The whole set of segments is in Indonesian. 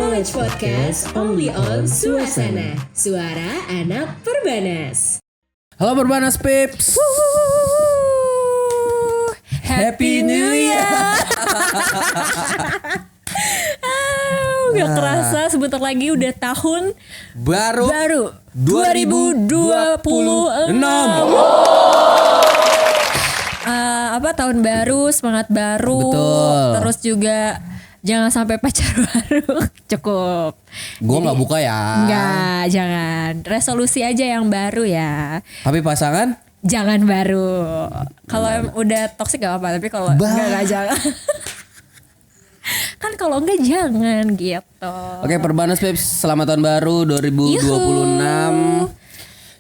Knowledge Podcast only on Suasana, suara anak Perbanas. Halo Perbanas Pips. Happy New Year. Gak kerasa sebentar lagi udah tahun baru 2026. Tahun baru, semangat baru. Betul. Terus juga jangan sampai pacar baru. Cukup. Gue gak buka ya. Enggak, jangan. Resolusi aja yang baru ya. Tapi pasangan? Jangan baru. Kalau udah toksik gak apa-apa, tapi kalau enggak jangan. Kan kalau enggak jangan gitu. Oke Perbanas Pips, selamat tahun baru 2026. Yuhu.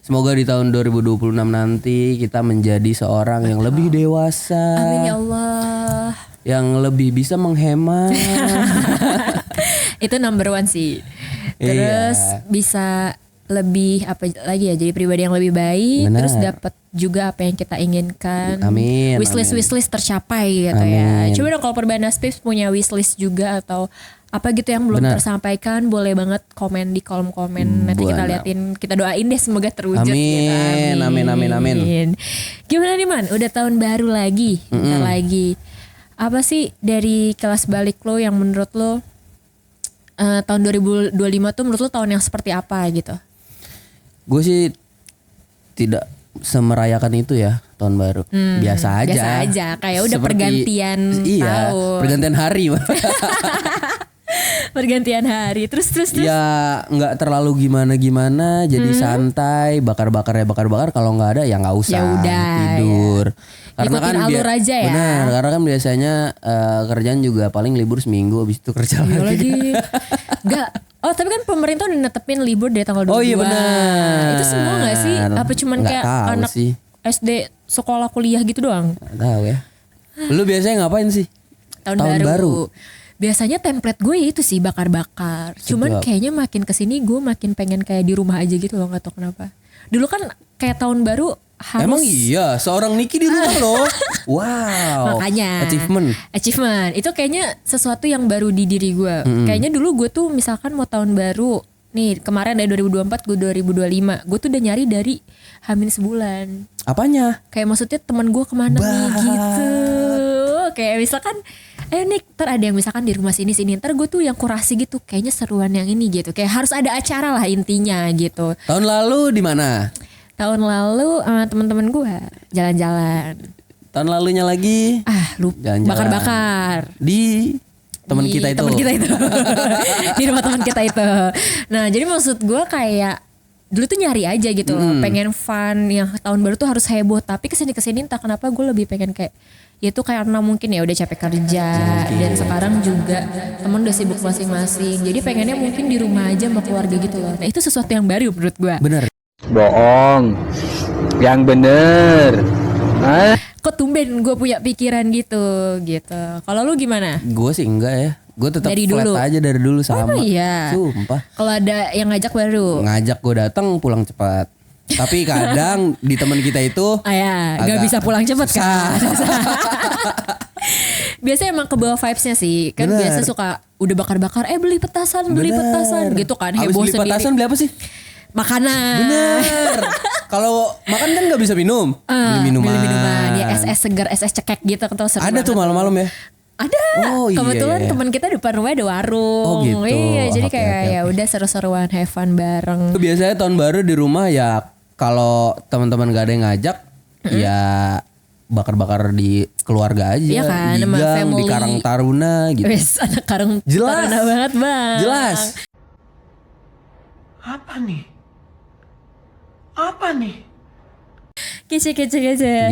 Semoga di tahun 2026 nanti kita menjadi seorang yang lebih dewasa. Amin ya Allah. Yang lebih bisa menghemat. Itu number one sih. Terus bisa lebih apa lagi ya, jadi pribadi yang lebih baik. Benar. Terus dapat juga apa yang kita inginkan. Amin. Wishlist tercapai gitu ya. Coba dong kalau Perbanas Pips punya wishlist juga atau apa gitu yang belum tersampaikan, boleh banget komen di kolom komen. Nanti kita liatin, kita doain deh semoga terwujud. Amin. Gitu. Amin. Gimana nih Man? Udah tahun baru lagi, bentar lagi. Apa sih dari kelas balik lo yang menurut lo tahun 2025 tuh menurut lo tahun yang seperti apa gitu? Gue sih tidak semerayakan itu ya tahun baru. Biasa aja. Kayak udah pergantian tahun. Pergantian hari. Pergantian hari. Terus. Ya nggak terlalu gimana. Jadi santai, bakar. Kalau nggak ada ya nggak usah. Ya udah, tidur. Ya. Karena Ikutin kan alur aja ya. Benar, karena kan biasanya kerjaan juga paling libur seminggu, habis itu kerja lagi. Enggak. Oh tapi kan pemerintah udah netepin libur dari tanggal 22. Oh iya benar. Itu semua gak sih? Apa cuman Nggak kayak tahu anak sih. SD sekolah kuliah gitu doang? Nggak tahu ya. Lu biasanya ngapain sih? Tahun baru. Biasanya template gue itu sih bakar-bakar. Cuman kayaknya makin kesini gue makin pengen kayak di rumah aja gitu loh, gak tau kenapa. Dulu kan kayak tahun baru harus. Emang iya, seorang Niki di rumah loh. Wow. Makanya achievement itu kayaknya sesuatu yang baru di diri gue. Kayaknya dulu gue tuh misalkan mau tahun baru nih, kemarin dari 2024 gue 2025, gue tuh udah nyari dari Hamin sebulan. Apanya? Kayak maksudnya teman gue kemana nih gitu. Kayak misalkan nih ntar ada yang misalkan di rumah sini ntar gue tuh yang kurasi gitu, kayaknya seruan yang ini gitu. Kayak harus ada acara lah intinya gitu. Tahun lalu di mana? Tahun lalu sama teman-teman gue jalan-jalan. Tahun lalunya lagi Lupa. jalan-jalan. Bakar-bakar di teman kita itu. Di rumah teman kita itu. Nah jadi maksud gue kayak dulu tuh nyari aja gitu loh, pengen fun yang tahun baru tuh harus heboh. Tapi kesini entah kenapa gue lebih pengen kayak itu karena mungkin ya udah capek kerja dan sekarang juga temen udah sibuk masing-masing. Jadi pengennya mungkin di rumah aja sama keluarga gitu loh. Nah itu sesuatu yang baru menurut gue. Bener. Bohong. Yang bener. Kok tumben gue punya pikiran gitu. Kalau lu gimana? Gue sih enggak ya. Gue tetap Dari flat dulu aja dari dulu sama. Oh iya. Sumpah. Kalau ada yang ngajak baru. Ngajak gue datang pulang cepat. Tapi kadang di teman kita itu gak bisa pulang cepet kan. Biasanya emang ke bawah vibesnya sih. Kan Bener. biasa suka udah bakar-bakar beli petasan gitu kan. Abis Heboh beli sendiri. petasan beli apa sih? Makanan. Bener. Kalau makan kan gak bisa minum. Beli minuman. Ya SS segar, SS cekek gitu. Ada tuh malam-malam ya. Ada. Oh, Kebetulan iya. teman kita depan rumah ada warung. Oh gitu. Iya, jadi Oke, kayak oke. ya udah seru-seruan have fun bareng. Biasanya tahun baru di rumah ya kalau teman-teman gak ada yang ngajak ya bakar-bakar di keluarga aja. Iya kan, di sama gang, family. di Karang Taruna gitu. Wes anak Karang Jelas. Taruna banget bang. Jelas. Apa nih? Kece.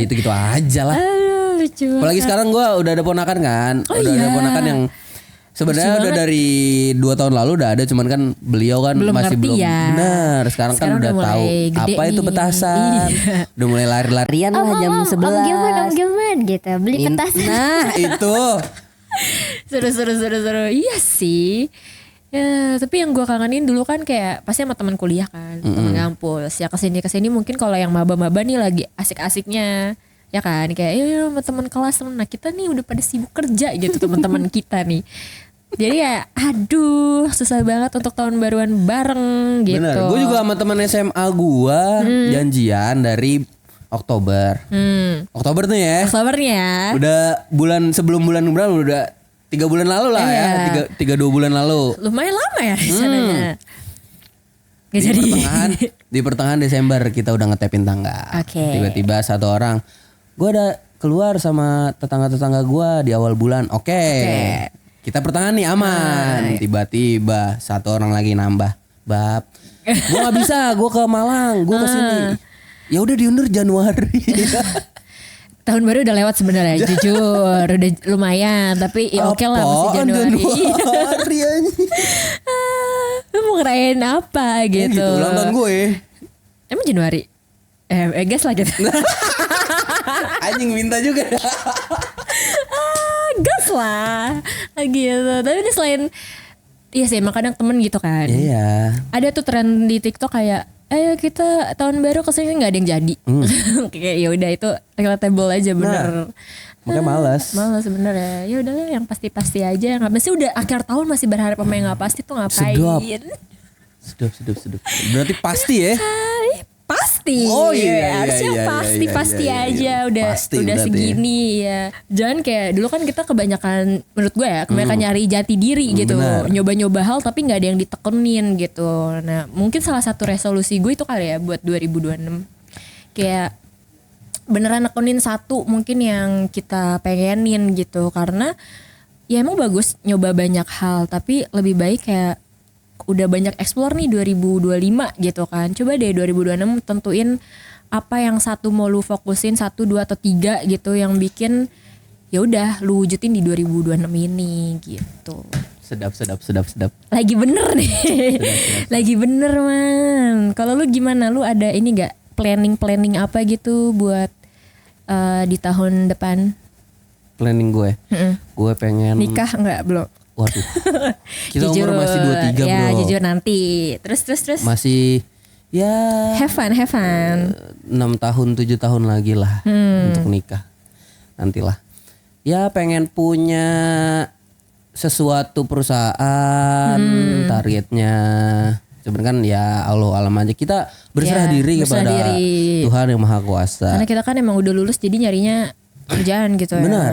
Gitu-gitu aja lah. Aduh lucu banget. Apalagi sekarang gue udah ada ponakan kan. Udah ada ponakan yang sebenarnya udah dari 2 tahun lalu udah ada, cuman kan beliau kan Belum masih ngerti belum ya. benar. Sekarang kan udah mulai tahu gede apa itu nih. petasan. Iya. Udah mulai lari-larian lah jam 11. Om Gilman gitu beli petasan. Nah itu. Seru. Iya sih. Ya, tapi yang gue kangenin dulu kan kayak pasti sama teman kuliah kan, teman ngampus. Ya kesini mungkin kalau yang maba-maba nih lagi asik-asiknya, ya kan? Kayak sama teman kelas. Nah kita nih udah pada sibuk kerja gitu teman-teman kita nih. Jadi ya aduh susah banget untuk tahun baruan bareng gitu. Bener. Gue juga sama teman SMA gue janjian dari Oktober. Oktober tuh ya. Oktobernya ya. Udah sebelum bulan berapa udah 3 bulan lalu lah ya. 2 bulan lalu. Lumayan lama ya di sananya. Gak Di jadi. di pertengahan Desember kita udah ngetepin tangga. Oke. Tiba-tiba satu orang, gue ada keluar sama tetangga-tetangga gue di awal bulan. Oke. Kita pertengahan nih aman. Tiba-tiba satu orang lagi nambah. Bab, gue nggak bisa. Gue ke Malang. Gue ke sini. Ya udah diundur Januari. Tahun baru udah lewat sebenarnya, jujur udah lumayan, tapi ya oke lah masih Apaan Januari. Januari anjing. Lu mau ngerayain apa gitu? Gitu ulang tahun gue. Emang Januari? Gas lah gitu. Anjing minta juga. Gas lah gitu. Tapi ini selain iya sih emang kadang temen gitu kan. Iya. Ada tuh tren di TikTok kayak kita tahun baru kesini nggak ada yang jadi. Kayak ya udah itu relatable aja bener. Makanya malas. Malas bener ya. Ya udahlah yang pasti-pasti aja. Nggak pasti udah akhir tahun masih berharap sama yang nggak pasti tuh ngapain? Sedap. Berarti pasti ya. Pasti. Oh iya, harusnya pasti aja udah Pasti udah berarti segini ya. Jangan kayak dulu kan kita kebanyakan menurut gue ya kebanyakan nyari jati diri gitu. Benar. Nyoba-nyoba hal tapi nggak ada yang ditekenin gitu. Nah, mungkin salah satu resolusi gue itu kali ya buat 2026. Kayak beneran nekenin satu mungkin yang kita pengenin gitu karena ya emang bagus nyoba banyak hal tapi lebih baik kayak udah banyak explore nih 2025 gitu kan. Coba deh 2026 tentuin apa yang satu mau lu fokusin 1, 2 atau 3 gitu yang bikin ya udah lu wujudin di 2026 ini gitu. Sedap. Lagi bener nih. Lagi bener man. Kalau lu gimana? Lu ada ini gak planning apa gitu buat di tahun depan? Planning gue. Gue pengen Nikah enggak belum? Waduh. Kita umur masih 23 bro. Ya jujur nanti. Terus. Masih ya Have fun. 6 tahun 7 tahun lagi lah untuk nikah. Nantilah. Ya pengen punya sesuatu perusahaan targetnya. Sebenarnya kan ya Allah alam aja kita berserah diri kepada Tuhan yang Maha Kuasa. Karena kita kan emang udah lulus jadi nyarinya kerjaan gitu ya. Benar.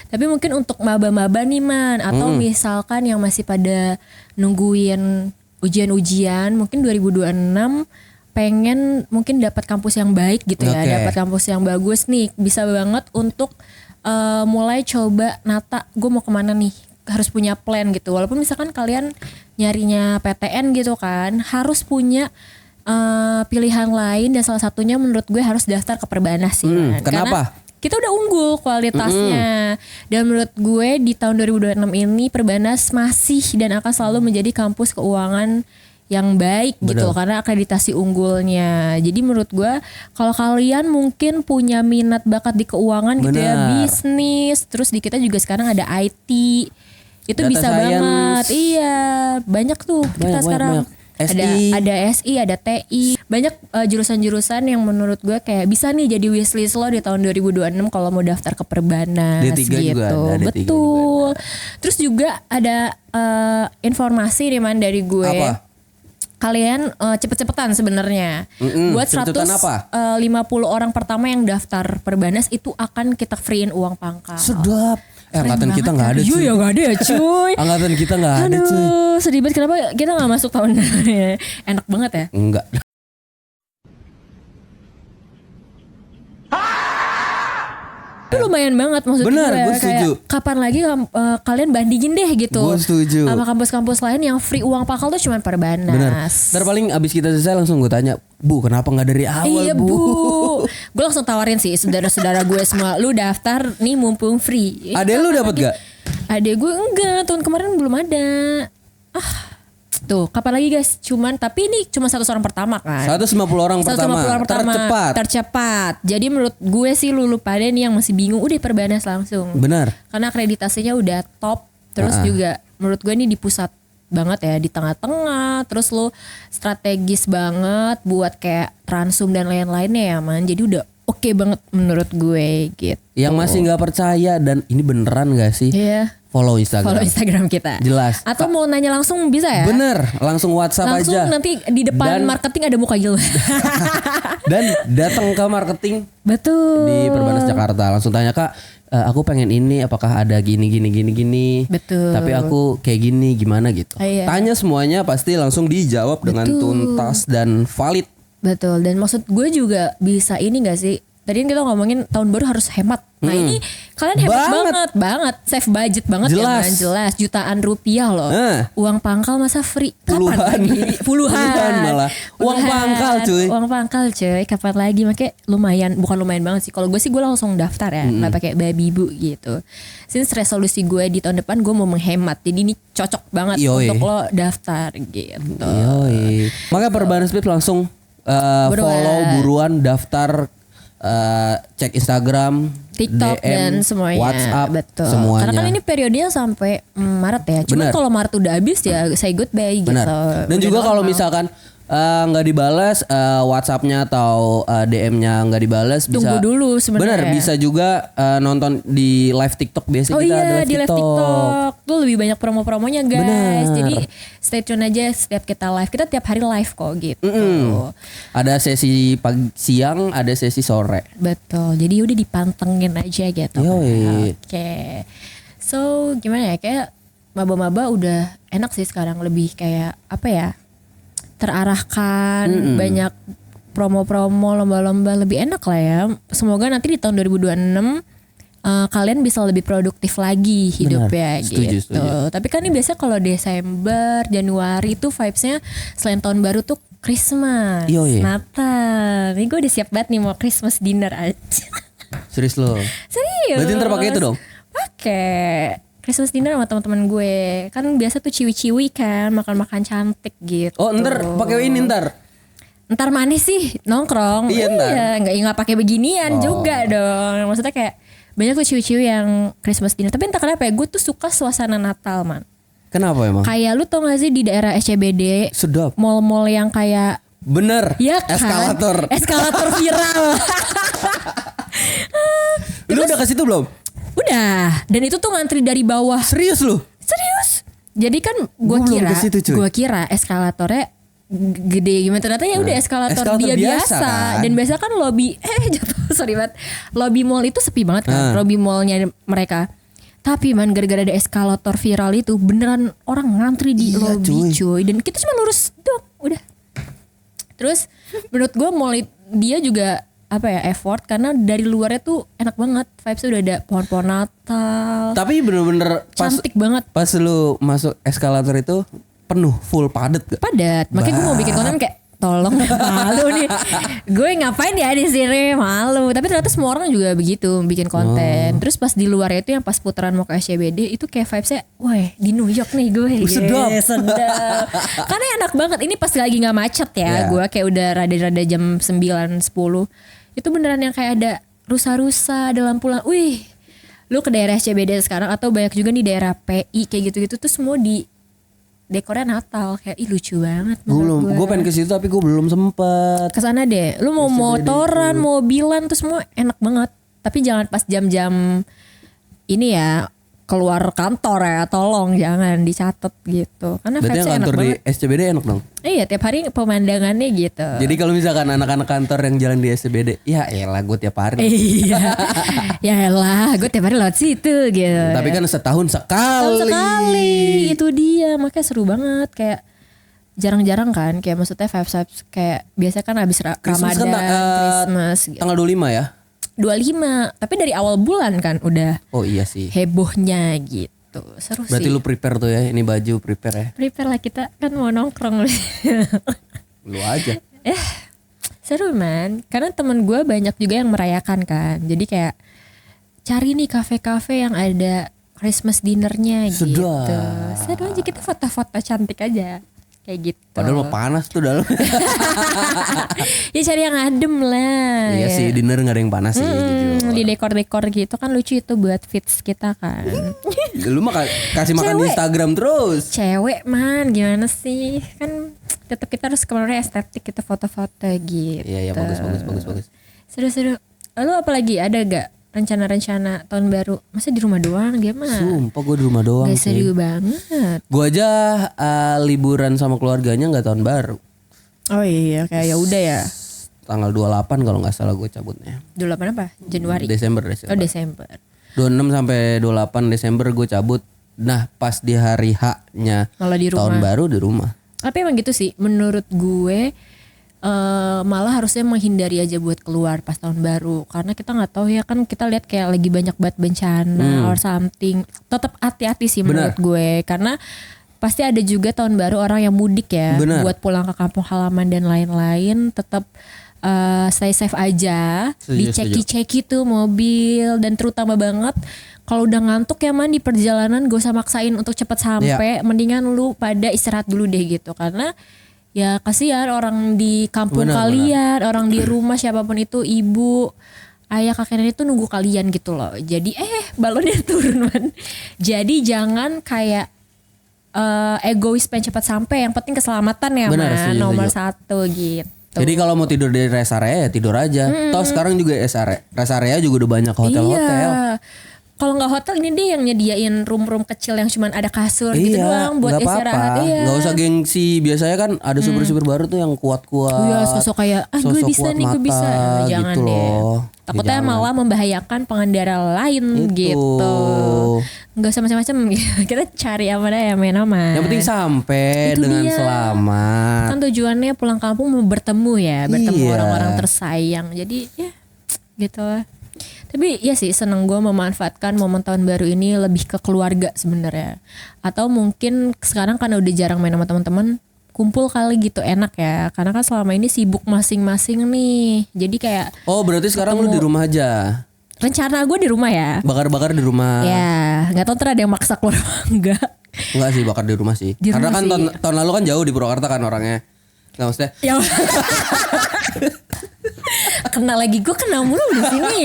Tapi mungkin untuk maba-maba nih man atau misalkan yang masih pada nungguin ujian-ujian mungkin 2026 pengen mungkin dapat kampus yang baik gitu ya, dapat kampus yang bagus nih, bisa banget untuk mulai coba nata gue mau kemana nih, harus punya plan gitu. Walaupun misalkan kalian nyarinya PTN gitu kan, harus punya pilihan lain dan salah satunya menurut gue harus daftar ke Perbanas sih. Kenapa? Karena kita udah unggul kualitasnya dan menurut gue di tahun 2026 ini Perbanas masih dan akan selalu menjadi kampus keuangan yang baik gitu karena akreditasi unggulnya. Jadi menurut gue kalau kalian mungkin punya minat bakat di keuangan gitu ya, bisnis, terus di kita juga sekarang ada IT, itu Data bisa science. banget. Iya, banyak tuh kita sekarang. Ada SI, ada TI, banyak jurusan-jurusan yang menurut gue kayak bisa nih jadi wishlist lo di tahun 2026 kalau mau daftar ke Perbanas D3 gitu. juga ada, D3 Betul. Terus juga ada informasi nih man dari gue. Apa? Kalian cepet-cepetan sebenarnya. Buat cepet-cepetan 150 orang pertama yang daftar Perbanas itu akan kita freein uang pangkal. Sedap. Angkatan kita nggak ada Iya cuy. ya nggak ada ya cuy. Angkatan kita nggak ada cuy. Aduh sedih banget, kenapa kita nggak masuk tahun depan? Enak banget ya. Enggak. Itu lumayan banget maksud Bener, gue setuju. Kayak kapan lagi kalian bandingin deh gitu. Gue setuju. Sama kampus-kampus lain yang free uang pangkal tuh cuma Perbanas. Bener. Ntar paling abis kita selesai langsung gue tanya, Bu kenapa nggak dari awal Iya Bu? Gue langsung tawarin sih saudara-saudara gue semua, lu daftar nih mumpung free. Adek lu dapat gak? Adek gue enggak, tahun kemarin belum ada. Tuh kapan lagi guys? Cuman tapi ini cuma 100 orang pertama kan. 150 orang 150 pertama. orang pertama. Tercepat. Jadi menurut gue sih lu pada nih yang masih bingung udah Perbanas langsung. Benar. Karena akreditasinya udah top. Terus juga menurut gue ini di pusat banget ya, di tengah-tengah. Terus lu strategis banget buat kayak Transum dan lain-lainnya ya man. Jadi udah oke banget menurut gue gitu. Yang masih nggak percaya dan ini beneran gak sih? Iya. follow Instagram. Follow Instagram kita. Jelas. Atau mau nanya langsung bisa ya? Bener, langsung WhatsApp Langsung aja. nanti di depan Dan- marketing ada muka Gilman. Dan datang ke marketing Betul. di Perbanas Jakarta, langsung tanya, Kak, aku pengen ini, apakah ada gini. Betul. Tapi aku kayak gini, gimana gitu. Iya. Tanya semuanya pasti langsung dijawab dengan tuntas dan valid. Betul. Dan maksud gue juga bisa ini gak sih? Tadi kan kita ngomongin tahun baru harus hemat. Nah ini kalian hemat banget. Save budget banget ya Jelas. kan. Jelas. Jutaan rupiah loh. Uang pangkal masa free. Kapan Puluhan. lagi? Puluhan Malah. Uang pangkal, cuy. Uang pangkal cuy. Kapan lagi? Makanya lumayan. Bukan lumayan banget sih. Kalau gue sih gue langsung daftar ya. Gak pakai baby bu gitu. Since resolusi gue di tahun depan gue mau menghemat. Jadi ini cocok banget Yoi. untuk lo daftar gitu. Yoi. Maka Perbanas Speed langsung follow buruan, daftar, cek Instagram, TikTok DM, dan semuanya. WhatsApp, Betul. semuanya. Karena kan ini periodenya sampai Maret ya. Cuma Bener. kalau Maret udah habis ya say goodbye gitu. Benar. Dan Udah juga kalau normal. misalkan nggak dibalas WhatsApp-nya atau DM-nya nggak dibalas, Tunggu dulu sebenarnya. Benar, bisa juga nonton di live TikTok biasanya Oh kita ada iya live di live TikTok tuh lebih banyak promo-promonya guys. Bener. Jadi stay tune aja setiap kita live. Kita tiap hari live kok gitu. Ada sesi pagi, siang, ada sesi sore. Betul. Jadi udah dipantengin aja gitu. Yoi. Oke. So gimana ya, kayak maba-maba udah enak sih sekarang, lebih kayak apa ya, terarahkan, banyak promo-promo, lomba-lomba, lebih enak lah ya. Semoga nanti di tahun 2026 kalian bisa lebih produktif lagi hidupnya Setuju, gitu. setuju. Tapi kan ini biasanya kalau Desember, Januari itu vibesnya selain tahun baru tuh Christmas, Yoi. Natal. Ini gue udah siap banget nih mau Christmas dinner aja. Serius lo. Serius. Berarti ntar pakai itu dong? Pakai Christmas dinner sama teman-teman gue. Kan biasa tuh ciwi-ciwi kan, makan-makan cantik gitu. Oh, ntar pakai ini ntar. Ntar manis sih nongkrong. Iya, ntar. Nggak pakai beginian juga dong. Maksudnya kayak banyak tuh ciwi-ciwi yang Christmas dinner. Tapi entah kenapa ya, gue tuh suka suasana Natal man. Kenapa emang? Kayak lu tau gak sih di daerah SCBD, Sedap. mall-mall yang kayak Bener. ya kan? Eskalator viral. Lu udah ke situ belum? Udah. Dan itu tuh ngantri dari bawah. Serius lu? Serius. Jadi kan Gua belum kira, ke situ, cuy. gua kira eskalatornya gede gimana, ternyata ya udah eskalator eskalator dia biasa, biasa. kan? Dan biasa kan lobby jatuh sorry banget. Lobby mall itu sepi banget kan, lobby mallnya mereka. Tapi man gara-gara ada eskalator viral itu beneran orang ngantri di Iya, lobby cuy. Dan kita cuma lurus dong, udah. Terus menurut gua mall dia juga apa ya, effort karena dari luarnya tuh enak banget, vibesnya udah ada pohon-pohon Natal, Tapi bener-bener cantik banget. Pas lu masuk eskalator itu penuh, full padet gak? Padat. Makanya gue mau bikin konten kayak tolong malu nih. Gue ngapain ya di sini, malu. Tapi ternyata semua orang juga begitu bikin konten. Terus pas di luar itu yang pas putaran mau ke SCBD itu kayak vibesnya, wah di New York nih gue. Sedap. Sedap. Karena enak banget. Ini pas lagi nggak macet ya. Yeah. Gue kayak udah rada-rada jam 9-10. Itu beneran yang kayak ada rusa-rusa, ada lampu-lampu. Wih, lu ke daerah SCBD sekarang atau banyak juga nih daerah PI kayak gitu-gitu tuh semua di dekornya Natal, kayak ih lucu banget. Gue pengen ke situ tapi gue belum sempet. Kesana deh, lu mau motoran, mobilan tuh semua enak banget. Tapi jangan pas jam-jam ini ya, keluar kantor ya, tolong jangan dicatat gitu. Karena Berarti yang vibesnya enak kantor di banget. SCBD enak dong. Iya, tiap hari pemandangannya gitu. Jadi kalau misalkan anak-anak kantor yang jalan di SCBD, ya elah gue tiap hari. Iya, ya elah, gue tiap hari lewat situ gitu. Tapi kan setahun sekali. Tahun sekali, itu dia, makanya seru banget. Kayak jarang-jarang kan, kayak maksudnya vibes kayak biasa kan habis Christmas Ramadan, kan, Christmas gitu. Tanggal 25 ya? 25, tapi dari awal bulan kan udah Oh iya sih. hebohnya gitu. Seru Berarti sih. lu prepare tuh ya, ini baju prepare ya. Prepare lah, kita kan mau nongkrong. Lu aja. Seru man, karena temen gue banyak juga yang merayakan kan. Jadi kayak cari nih kafe-kafe yang ada Christmas dinnernya gitu. Sedap. Seru aja, kita foto-foto cantik aja. Kayak gitu. Padahal mau panas tuh dalam. Ya cari yang adem lah. Iya sih, dinner gak ada yang panas sih. jujur. Di dekor-dekor gitu kan lucu itu buat fits kita kan. Lu mah kasih makan di Instagram terus. Cewek man, gimana sih? Kan tetap kita harus kemarin estetik, kita foto-foto gitu. Iya bagus. Seru-seru. Lalu apa lagi? Ada gak rencana-rencana tahun baru? Masa di rumah doang dia mah? Sumpah gue di rumah doang Gak sih. serius banget. Gue aja liburan sama keluarganya nggak tahun baru. Oh iya kayak ya udah ya. Tanggal 28 kalau nggak salah gue cabutnya. 28 apa? Januari. Desember. Oh Desember. 26 sampai 28 Desember gue cabut. Nah pas di hari H-nya Malah di tahun rumah. baru di rumah. Tapi emang gitu sih. Menurut gue malah harusnya menghindari aja buat keluar pas tahun baru. Karena kita nggak tahu ya kan kita lihat kayak lagi banyak banget bencana or something. Tetap hati-hati sih menurut gue. Karena pasti ada juga tahun baru orang yang mudik ya. Benar. Buat pulang ke kampung halaman dan lain-lain. Tetap stay safe aja. Setuju, Diceki-ceki tuh mobil. Dan terutama banget kalau udah ngantuk ya man di perjalanan gak usah maksain untuk cepet sampai. Mendingan lu pada istirahat dulu deh gitu. Karena ya kasihan orang di kampung kalian, orang di rumah siapapun itu, ibu, ayah, kakek nenek itu nunggu kalian gitu loh. Jadi balonnya turun man. Jadi jangan kayak egois pengen cepat sampai. Yang penting keselamatan ya man, nomor satu gitu. Jadi kalau mau tidur di rest area ya tidur aja. Toh sekarang juga rest area juga udah banyak hotel-hotel. Iya. Kalau nggak hotel ini dia yang nyediain room-room kecil yang cuman ada kasur gitu doang buat nggak istirahat. apa-apa. Iya. Gak usah gengsi. Biasanya kan ada super-super baru tuh yang kuat-kuat. Iya sosok kayak gue sosok bisa kuat nih gue mata, bisa. Jangan gitu deh. loh. Takutnya Ya, jangan. malah membahayakan pengendara lain gitu. Nggak usah macam-macam. Kita cari aman yang main aman. Yang penting sampai Itu dengan dia. selamat. Kan tujuannya pulang kampung mau bertemu ya, bertemu Iya. orang-orang tersayang. Jadi ya gitu lah. Tapi ya sih seneng gue memanfaatkan momen tahun baru ini lebih ke keluarga sebenarnya. Atau mungkin sekarang karena udah jarang main sama teman-teman, kumpul kali gitu enak ya. Karena kan selama ini sibuk masing-masing nih. Jadi kayak Oh berarti sekarang lu di rumah aja. rencana gue di rumah ya. Bakar-bakar di rumah. Ya nggak tahu ntar ada yang maksa keluar apa enggak. Enggak sih bakar di rumah sih. Di Karena rumah kan sih. tahun lalu kan jauh di Purwakarta kan orangnya. Nggak maksudnya. Ya kena lagi gue kena mulu di sini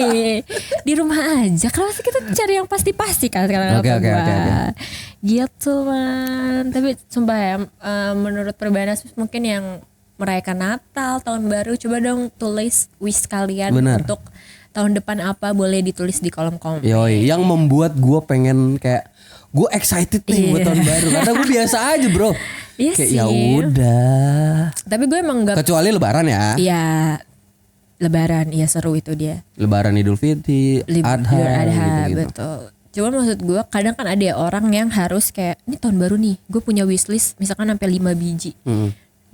di rumah aja. Kenapa sih kita cari yang pasti-pasti kan sekarang Oke. gitu man. Tapi sumpah ya menurut Perbanas mungkin yang merayakan Natal tahun baru coba dong tulis wish kalian Bener. untuk tahun depan apa boleh ditulis di kolom komen. Yoi, yang membuat gue pengen kayak gue excited nih buat tahun baru. Karena gue biasa aja bro. Iya Kayak sih. ya udah. Tapi gue emang gak. Kecuali Lebaran ya. Iya. Lebaran, iya seru itu dia. Lebaran Idul Fitri, Adha, gitu-gitu. Betul. Cuman maksud gue kadang kan ada orang yang harus kayak ini tahun baru nih, gue punya wishlist misalkan sampai 5 biji.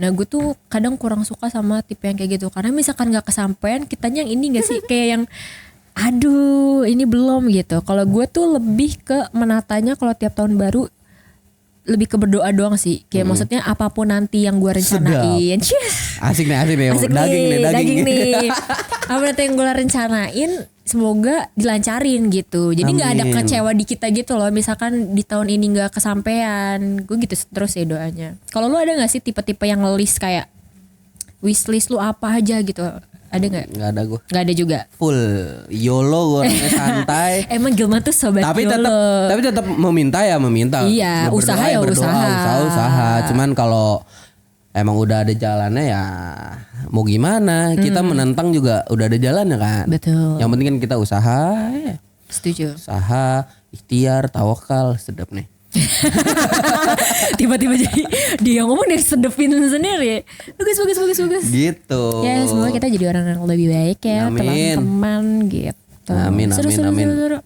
Nah gue tuh kadang kurang suka sama tipe yang kayak gitu karena misalkan nggak kesampaian, kitanya yang ini nggak sih kayak yang aduh ini belum gitu. Kalau gue tuh lebih ke menatanya kalau tiap tahun baru lebih ke berdoa doang sih. Kayak maksudnya apapun nanti yang gue rencanain. Asik nih. Asik daging nih. Apa nanti yang gue rencanain semoga dilancarin gitu. Jadi nggak ada Amin. kecewa di kita gitu loh. Misalkan di tahun ini nggak kesampaian, gue gitu terus ya doanya. Kalau lu ada nggak sih tipe-tipe yang list kayak wishlist lu apa aja gitu? Ada nggak? Nggak ada gue. Nggak ada juga. Full YOLO gue orangnya santai. Emang Gilman tuh sobat tapi YOLO. tetap meminta. Iya, Berdoa usaha ya berdoa, usaha. Cuman kalau emang udah ada jalannya ya mau gimana? Kita menentang juga udah ada jalannya kan. Betul. Yang penting kan kita usaha, Setuju. usaha, ikhtiar, tawakal, sedap nih. Tiba-tiba jadi dia ngomong dari sedepin sendiri. Bagus. Gitu. Ya semoga kita jadi orang yang lebih baik ya. Amin. Teman-teman gitu. Amin. Seru.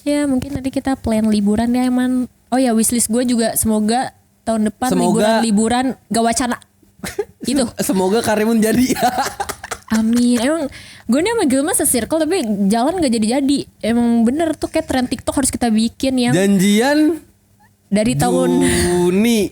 Ya mungkin nanti kita plan liburan ya Eman. Oh ya wishlist gue juga semoga tahun depan liburan gak wacana. Itu. Semoga Karimun jadi. Amin. Emang gue nih sama Gilman se-circle tapi jalan gak jadi-jadi. Emang bener tuh kayak tren TikTok harus kita bikin yang Janjian dari tahun Juni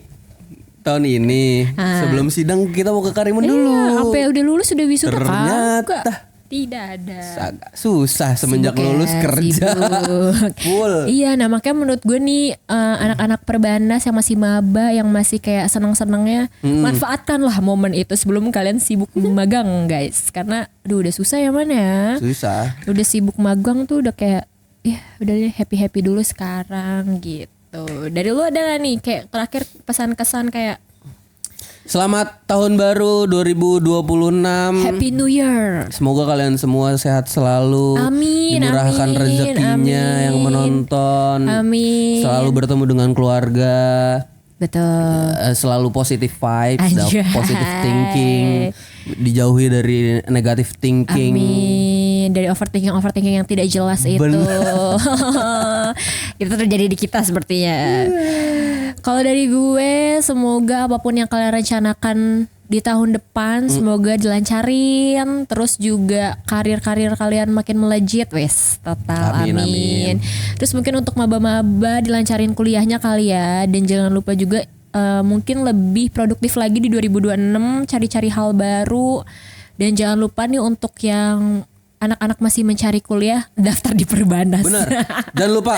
tahun ini. Sebelum sidang kita mau ke Karimun dulu. sampai udah lulus udah wisuda Ternyata kagak. Tidak ada. Agak susah semenjak Sibuk ya, lulus kerja. sibuk. Full. Iya, nah makanya menurut gue nih anak-anak Perbanas yang masih maba, yang masih kayak senang-senangnya, manfaatkanlah momen itu sebelum kalian sibuk magang, guys. Karena aduh udah susah ya mana ya. Susah. Udah sibuk magang tuh udah kayak ya udah deh happy dulu sekarang gitu. Dari lu ada gak nih kayak terakhir pesan-kesan kayak Selamat tahun baru 2026. Happy New Year. Semoga kalian semua sehat selalu. Amin, dimurahkan amin, rezekinya amin. yang menonton. Amin. Selalu bertemu dengan keluarga. Betul. Selalu positive vibes, Anjay. positive thinking, dijauhi dari negative thinking. Amin. Dari overthinking yang tidak jelas itu. Itu terjadi di kita sepertinya. Kalau dari gue, semoga apapun yang kalian rencanakan di tahun depan semoga dilancarin, terus juga karir-karir kalian makin melejit, wes total amin. Terus mungkin untuk maba-maba dilancarin kuliahnya kali ya, dan jangan lupa juga mungkin lebih produktif lagi di 2026, cari-cari hal baru, dan jangan lupa nih untuk yang anak-anak masih mencari kuliah, daftar di Perbanas. Bener. Dan lupa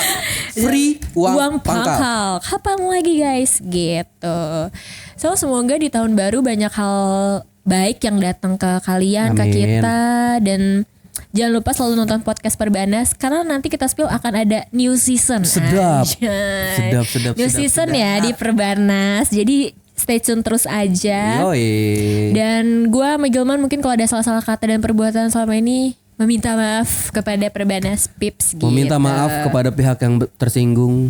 free uang pangkal. Kapan lagi guys? Gitu. So semoga di tahun baru banyak hal baik yang datang ke kalian, ke kita, dan jangan lupa selalu nonton podcast Perbanas karena nanti kita spill akan ada new season. Sedap. Sedap. New season ya di Perbanas. Jadi stay tune terus aja. Yoi. Dan gue sama Gilman mungkin kalau ada salah-salah kata dan perbuatan selama ini meminta maaf kepada Perbanas Pips gitu. Meminta maaf kepada pihak yang tersinggung.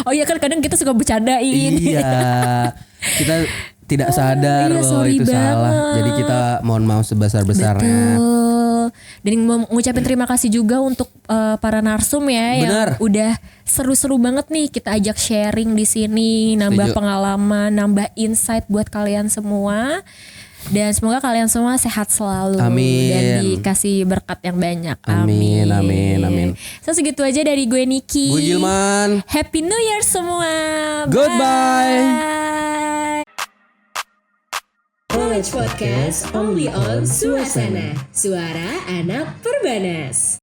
Oh iya kan kadang kita suka bercandain. Iya. Kita tidak sadar iya, bahwa itu banget. salah. Jadi kita mohon maaf sebesar-besarnya. Betul. Dan mau ngucapin terima kasih juga untuk para narsum ya. Benar. Yang udah seru-seru banget nih kita ajak sharing di sini, nambah Setuju. pengalaman, nambah insight buat kalian semua. Dan semoga kalian semua sehat selalu. Amin. Dan dikasih berkat yang banyak. Amin, amin, amin. So segitu aja dari gue Niki. Gue Gilman. Happy New Year semua. Goodbye. Bye. College Podcast only on Suasana, suara anak Perbanas.